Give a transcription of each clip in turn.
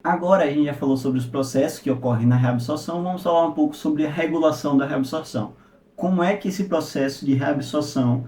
Agora a gente já falou sobre os processos que ocorrem na reabsorção, vamos falar um pouco sobre a regulação da reabsorção. Como é que esse processo de reabsorção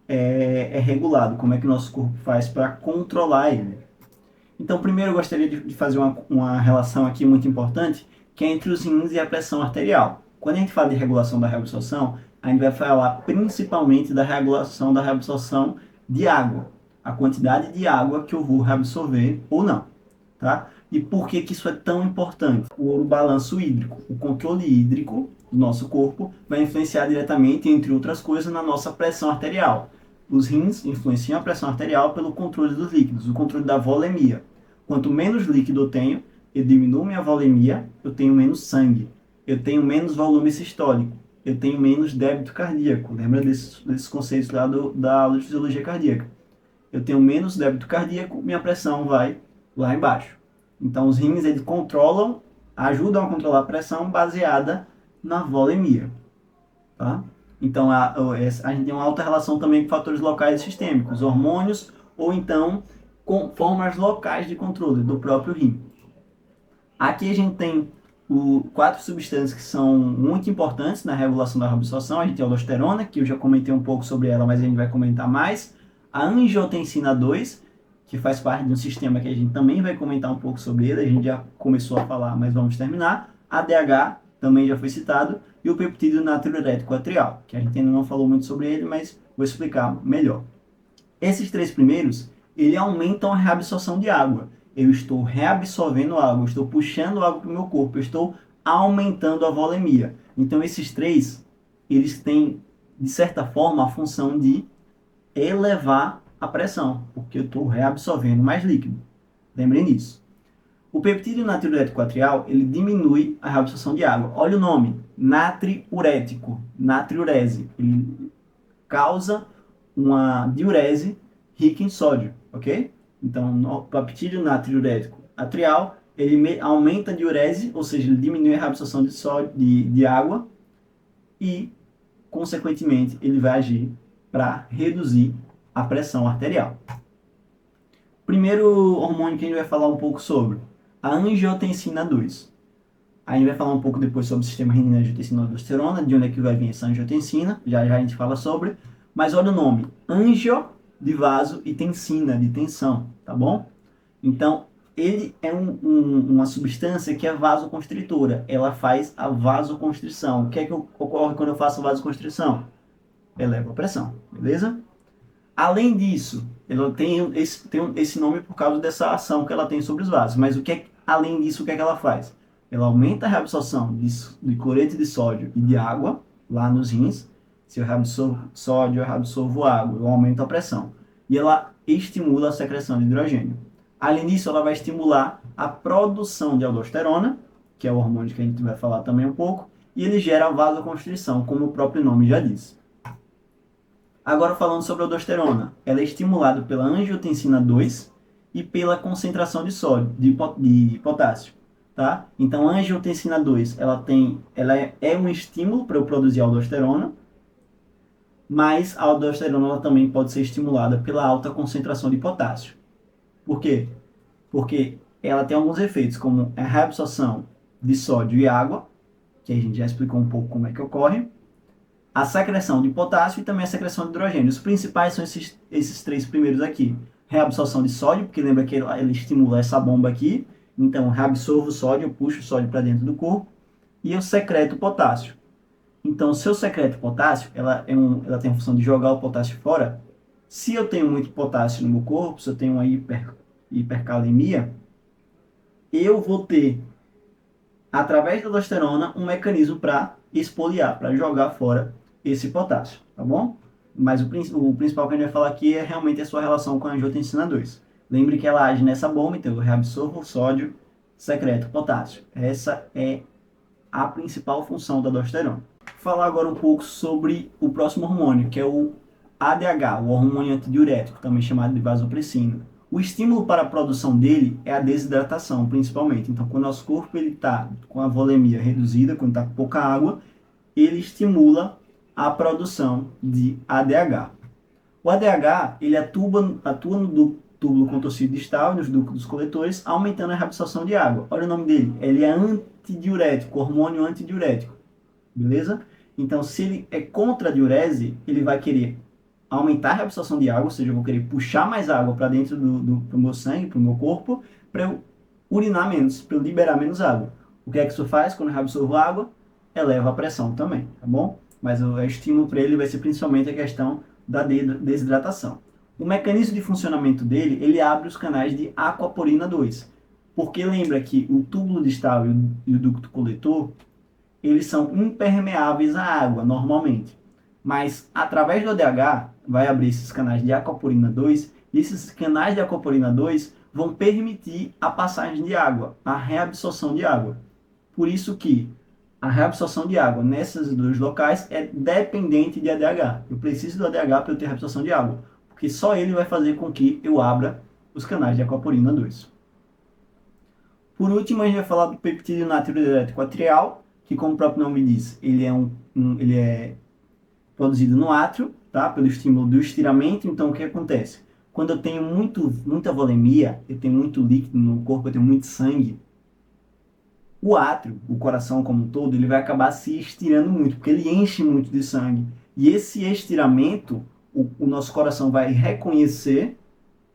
é regulado? Como é que o nosso corpo faz para controlar ele? Então, primeiro eu gostaria de fazer uma relação aqui muito importante, que é entre os rins e a pressão arterial. Quando a gente fala de regulação da reabsorção, a gente vai falar principalmente da regulação da reabsorção de água, a quantidade de água que eu vou reabsorver ou não, tá? E por que que isso é tão importante? O balanço hídrico, o controle hídrico do nosso corpo vai influenciar diretamente, entre outras coisas, na nossa pressão arterial. Os rins influenciam a pressão arterial pelo controle dos líquidos, o controle da volemia. Quanto menos líquido eu tenho, eu diminuo minha volemia, eu tenho menos sangue, eu tenho menos volume sistólico, eu tenho menos débito cardíaco. Lembra desses conceitos lá da aula de fisiologia cardíaca? Eu tenho menos débito cardíaco, minha pressão vai lá embaixo. Então, os rins eles controlam, ajudam a controlar a pressão baseada na volemia. Tá? Então, a gente tem uma alta relação também com fatores locais e sistêmicos, hormônios, ou então com formas locais de controle do próprio rim. Aqui a gente tem quatro substâncias que são muito importantes na regulação da reabsorção. A gente tem a aldosterona, que eu já comentei um pouco sobre ela, mas a gente vai comentar mais. A angiotensina 2, que faz parte de um sistema que a gente também vai comentar um pouco sobre ele. A gente já começou a falar, mas vamos terminar. A ADH também já foi citado. E o peptídeo natriurético atrial, que a gente ainda não falou muito sobre ele, mas vou explicar melhor. Esses três primeiros, ele aumentam a reabsorção de água. Eu estou reabsorvendo água, eu estou puxando água para o meu corpo, eu estou aumentando a volemia. Então, esses três, eles têm, de certa forma, a função de elevar a pressão, porque eu estou reabsorvendo mais líquido. Lembrem disso. O peptídeo natriurético atrial, ele diminui a reabsorção de água. Olha o nome, natriurético, natriurese. Ele causa uma diurese rica em sódio, ok? Então, o peptídeo natriurético atrial, ele aumenta a diurese, ou seja, ele diminui a reabsorção de, sódio, de água e, consequentemente, ele vai agir para reduzir a pressão arterial. Primeiro hormônio que a gente vai falar um pouco sobre, a angiotensina 2. A gente vai falar um pouco depois sobre o sistema renina-angiotensina-aldosterona, de onde é que vai vir essa angiotensina, já já a gente fala sobre. Mas olha o nome, angio de vaso e tensina, de tensão, tá bom? Então, ele é uma substância que é vasoconstritora, ela faz a vasoconstrição. O que é que ocorre quando eu faço vasoconstrição? Eleva a pressão, beleza? Além disso, ela tem esse nome por causa dessa ação que ela tem sobre os vasos. Mas além disso, o que é que ela faz? Ela aumenta a reabsorção de cloreto de sódio e de água lá nos rins. Se eu reabsorvo sódio, eu reabsorvo água, eu aumento a pressão. E ela estimula a secreção de hidrogênio. Além disso, ela vai estimular a produção de aldosterona, que é o hormônio que a gente vai falar também um pouco, e ele gera a vasoconstrição, como o próprio nome já diz. Agora falando sobre a aldosterona, ela é estimulada pela angiotensina 2 e pela concentração de sódio, de potássio, tá? Então a angiotensina 2, ela é um estímulo para eu produzir aldosterona, mas a aldosterona ela também pode ser estimulada pela alta concentração de potássio. Por quê? Porque ela tem alguns efeitos, como a reabsorção de sódio e água, que a gente já explicou um pouco como é que ocorre, a secreção de potássio e também a secreção de hidrogênio. Os principais são esses três primeiros aqui. Reabsorção de sódio, porque lembra que ele estimula essa bomba aqui. Então, reabsorvo o sódio, eu puxo o sódio para dentro do corpo e eu secreto o potássio. Então, se eu secreto potássio, ela tem a função de jogar o potássio fora. Se eu tenho muito potássio no meu corpo, se eu tenho uma hipercalemia, eu vou ter, através da aldosterona, um mecanismo para expoliar, para jogar fora esse potássio, tá bom? Mas o principal que a gente vai falar aqui é realmente a sua relação com a angiotensina 2. Lembre que ela age nessa bomba, então eu reabsorvo o sódio, secreto o potássio. Essa é a principal função da aldosterona. Vou falar agora um pouco sobre o próximo hormônio, que é o ADH, o hormônio antidiurético, também chamado de vasopressina. O estímulo para a produção dele é a desidratação, principalmente. Então, quando o nosso corpo está com a volemia reduzida, quando está com pouca água, ele estimula a produção de ADH. O ADH ele atua no ducto túbulo contorcido distal, nos ductos coletores, aumentando a reabsorção de água. Olha o nome dele, ele é antidiurético, hormônio antidiurético, beleza? Então, se ele é contra a diurese, ele vai querer aumentar a reabsorção de água, ou seja, eu vou querer puxar mais água para dentro do meu sangue, para o meu corpo, para eu urinar menos, para eu liberar menos água. O que é que isso faz quando eu reabsorvo água? Eleva a pressão também, tá bom? Mas o estímulo para ele vai ser principalmente a questão da desidratação. O mecanismo de funcionamento dele, ele abre os canais de aquaporina 2. Porque lembra que o túbulo distal e o ducto coletor, eles são impermeáveis à água, normalmente. Mas, através do ADH, vai abrir esses canais de aquaporina 2, e esses canais de aquaporina 2 vão permitir a passagem de água, a reabsorção de água. Por isso que a reabsorção de água nesses dois locais é dependente de ADH. Eu preciso do ADH para eu ter reabsorção de água, porque só ele vai fazer com que eu abra os canais de aquaporina 2. Por último, a gente vai falar do peptídeo natriurético atrial, que, como o próprio nome diz, ele é produzido no átrio, tá? Pelo estímulo do estiramento. Então, o que acontece? Quando eu tenho muita volemia, eu tenho muito líquido no corpo, eu tenho muito sangue, o átrio, o coração como um todo, ele vai acabar se estirando muito, porque ele enche muito de sangue. E esse estiramento, o nosso coração vai reconhecer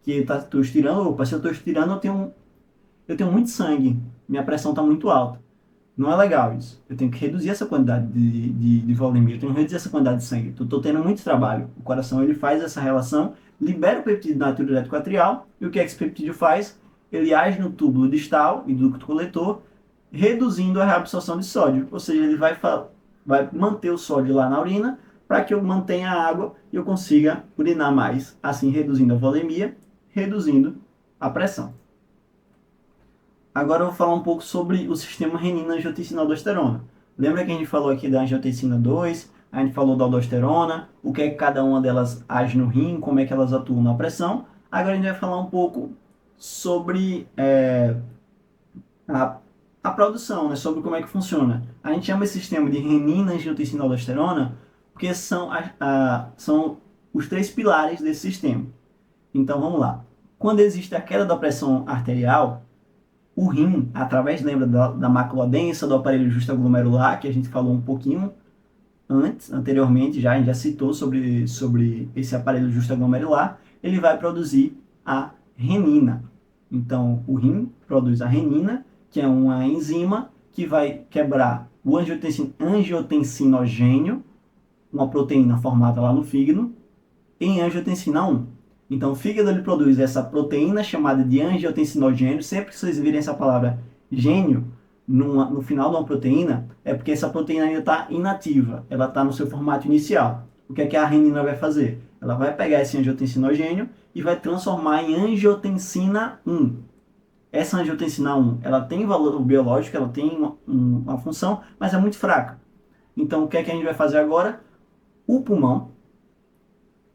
que estou estirando. Opa, se eu estou estirando, eu tenho muito sangue, minha pressão está muito alta. Não é legal isso. Eu tenho que reduzir essa quantidade de volemia, eu tenho que reduzir essa quantidade de sangue. Estou tendo muito trabalho. O coração ele faz essa relação, libera o peptídeo natriurético atrial, e o que é que esse peptídeo faz? Ele age no túbulo distal e ducto coletor, reduzindo a reabsorção de sódio. Ou seja, ele vai manter o sódio lá na urina para que eu mantenha a água e eu consiga urinar mais, assim reduzindo a volemia, reduzindo a pressão. Agora eu vou falar um pouco sobre o sistema renina-angiotensina-aldosterona. Lembra que a gente falou aqui da angiotensina 2, a gente falou da aldosterona, o que é que cada uma delas age no rim, como é que elas atuam na pressão. Agora a gente vai falar um pouco sobre a produção, né, sobre como é que funciona. A gente chama esse sistema de renina-angiotensina-aldosterona porque são os três pilares desse sistema. Então vamos lá. Quando existe a queda da pressão arterial, o rim, através, lembra, da mácula densa, do aparelho justaglomerular, que a gente falou um pouquinho anteriormente, a gente já citou sobre esse aparelho justaglomerular, ele vai produzir a renina. Então, o rim produz a renina, que é uma enzima que vai quebrar o angiotensinogênio, uma proteína formada lá no fígado, em angiotensina 1. Então, o fígado ele produz essa proteína chamada de angiotensinogênio. Sempre que vocês virem essa palavra gênio no final de uma proteína, é porque essa proteína ainda está inativa, ela está no seu formato inicial. O que é que a renina vai fazer? Ela vai pegar esse angiotensinogênio e vai transformar em angiotensina 1. Essa angiotensina 1, ela tem valor biológico, ela tem uma função, mas é muito fraca. Então, o que é que a gente vai fazer agora? O pulmão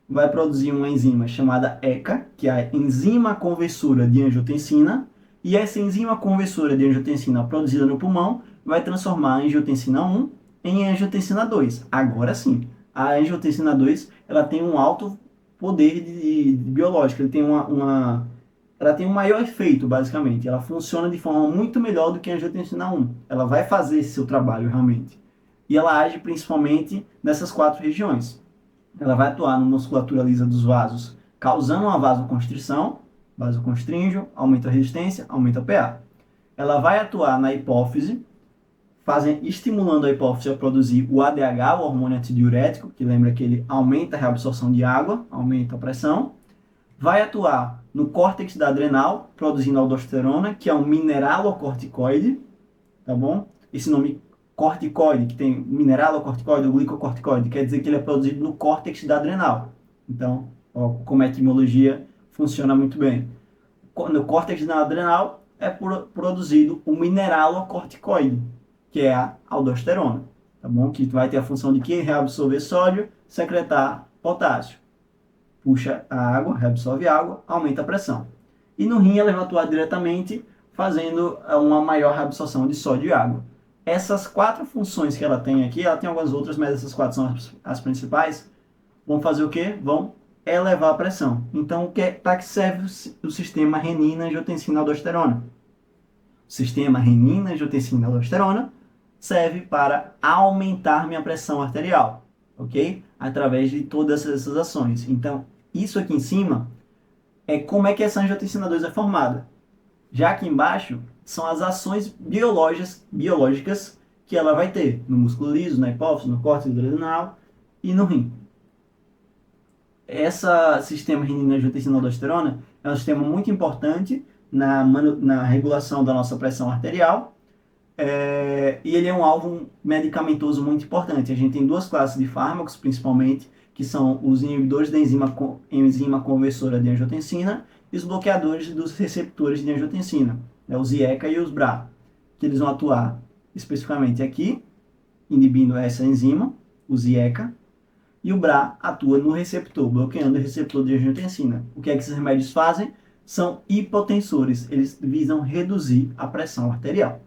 vai produzir uma enzima chamada ECA, que é a enzima conversora de angiotensina, e essa enzima conversora de angiotensina produzida no pulmão vai transformar a angiotensina 1 em angiotensina 2. Agora sim, a angiotensina 2 ela tem um alto poder biológico, ela tem um maior efeito, basicamente. Ela funciona de forma muito melhor do que a angiotensina 1. Ela vai fazer esse seu trabalho realmente. E ela age principalmente nessas 4 regiões. Ela vai atuar na musculatura lisa dos vasos, causando uma vasoconstrição, vasoconstríngio, aumenta a resistência, aumenta o pA. Ela vai atuar na hipófise, estimulando a hipófise a produzir o ADH, o hormônio antidiurético, que lembra que ele aumenta a reabsorção de água, aumenta a pressão. Vai atuar no córtex da adrenal, produzindo aldosterona, que é um mineralocorticoide, tá bom? Esse nome corticoide, que tem mineralocorticoide ou glicocorticoide, quer dizer que ele é produzido no córtex da adrenal. Então, ó, como a etimologia funciona muito bem. No córtex da adrenal é produzido o mineralocorticoide, que é a aldosterona, tá bom? Que vai ter a função de que? Reabsorver sódio, secretar potássio. Puxa a água, reabsorve a água, aumenta a pressão. E no rim ela vai atuar diretamente, fazendo uma maior reabsorção de sódio e água. Essas 4 funções que ela tem aqui, ela tem algumas outras, mas essas 4 são as principais, vão fazer o quê? Vão elevar a pressão. Então, para que serve o sistema renina-angiotensina-aldosterona? O sistema renina-angiotensina-aldosterona serve para aumentar minha pressão arterial, ok? Através de todas essas ações. Então, isso aqui em cima é como é que essa angiotensina 2 é formada. Já aqui embaixo são as ações biológicas que ela vai ter no músculo liso, na hipófise, no córtex adrenal e no rim. Esse sistema renina-angiotensina-aldosterona é um sistema muito importante na regulação da nossa pressão arterial, e ele é um alvo medicamentoso muito importante. A gente tem duas classes de fármacos, principalmente, que são os inibidores da enzima conversora de angiotensina e os bloqueadores dos receptores de angiotensina, os IECA e os BRA, que eles vão atuar especificamente aqui, inibindo essa enzima, os IECA, e o BRA atua no receptor, bloqueando o receptor de angiotensina. O que é que esses remédios fazem? São hipotensores, eles visam reduzir a pressão arterial.